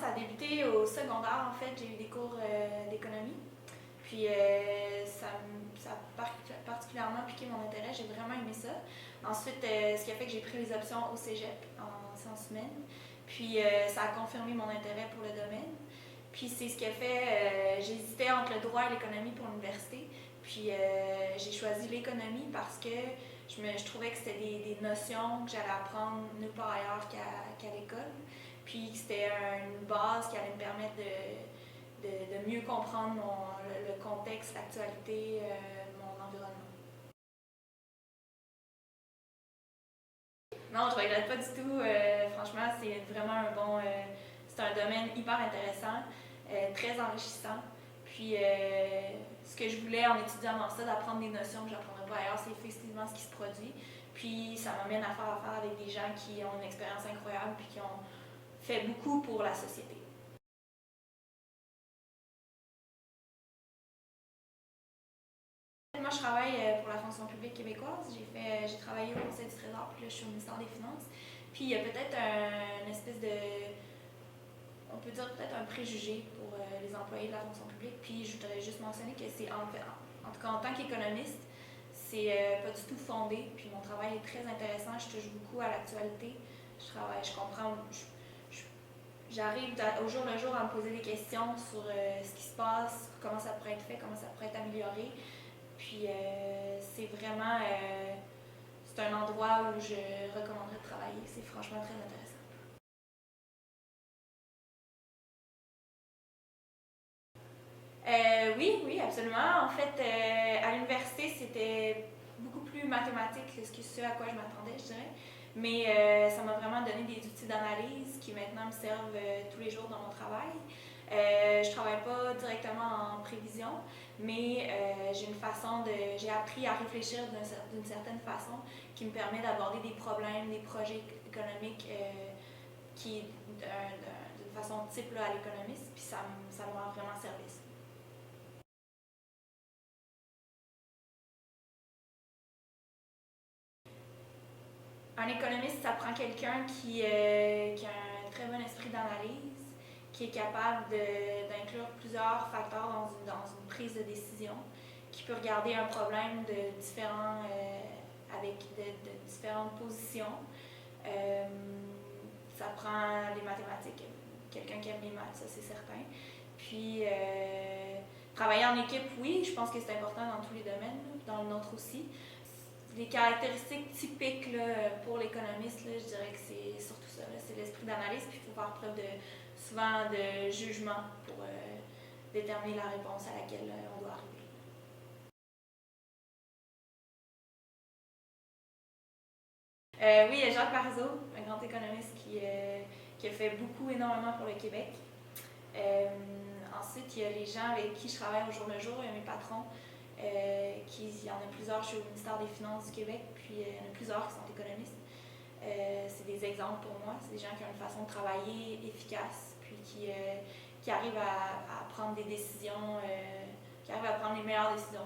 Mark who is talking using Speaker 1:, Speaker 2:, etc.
Speaker 1: ça a débuté au secondaire, en fait. J'ai eu des cours d'économie. Puis ça a particulièrement piqué mon intérêt. J'ai vraiment aimé ça. Ensuite, ce qui a fait que j'ai pris les options au cégep en sciences humaines. Puis ça a confirmé mon intérêt pour le domaine. Puis c'est ce qui a fait, j'hésitais entre le droit et l'économie pour l'université. Puis j'ai choisi l'économie parce que je trouvais que c'était des notions que j'allais apprendre nulle part ailleurs qu'à l'école. Puis que c'était une base qui allait me permettre de mieux comprendre le contexte, l'actualité, mon environnement. Non, je ne regrette pas du tout. Franchement, c'est vraiment c'est un domaine hyper intéressant, très enrichissant. Puis, ce que je voulais en étudiant dans ça, d'apprendre des notions que je n'apprendrais pas ailleurs, c'est effectivement ce qui se produit. Puis, ça m'amène à faire affaire avec des gens qui ont une expérience incroyable puis qui ont fait beaucoup pour la société. Moi, je travaille pour la fonction publique québécoise. J'ai travaillé au Conseil du Trésor, puis là, je suis au ministère des Finances. Puis, il y a peut-être une espèce de, on peut dire peut-être un préjugé pour les employés de la fonction publique. Puis, je voudrais juste mentionner que c'est, en tout cas, en tant qu'économiste, c'est pas du tout fondé. Puis, mon travail est très intéressant. Je touche beaucoup à l'actualité. Je comprends, j'arrive au jour le jour à me poser des questions sur ce qui se passe, comment ça pourrait être fait, comment ça pourrait être amélioré. Puis c'est vraiment, c'est un endroit où je recommanderais de travailler. C'est franchement très intéressant. Oui, absolument. En fait, à l'université, c'était beaucoup plus mathématique que ce à quoi je m'attendais, je dirais. Mais ça m'a vraiment donné des outils d'analyse qui maintenant me servent tous les jours dans mon travail. Je ne travaille pas directement en prévision, mais j'ai appris à réfléchir d'une certaine façon qui me permet d'aborder des problèmes, des projets économiques qui d'une façon type là, à l'économiste, puis ça me rend vraiment service. Un économiste, ça prend quelqu'un qui a un très bon esprit d'analyse, qui est capable d'inclure plusieurs facteurs dans une prise de décision, qui peut regarder un problème avec de différentes positions. Euh, Ça prend les mathématiques, quelqu'un qui aime les maths, ça c'est certain. Puis, travailler en équipe, oui, je pense que c'est important dans tous les domaines, dans le nôtre aussi. Les caractéristiques typiques là, pour l'économiste, là, je dirais que c'est surtout ça. C'est l'esprit d'analyse, puis il faut faire preuve souvent de jugement pour déterminer la réponse à laquelle on doit arriver. Oui, il y a Jacques Parizeau, un grand économiste qui a fait énormément pour le Québec. Euh, Ensuite, il y a les gens avec qui je travaille au jour le jour, il y a mes patrons. Il y en a plusieurs, je suis au ministère des Finances du Québec, puis il y en a plusieurs qui sont économistes. C'est des exemples pour moi, c'est des gens qui ont une façon de travailler efficace, puis qui arrivent à prendre des décisions, qui arrivent à prendre les meilleures décisions selon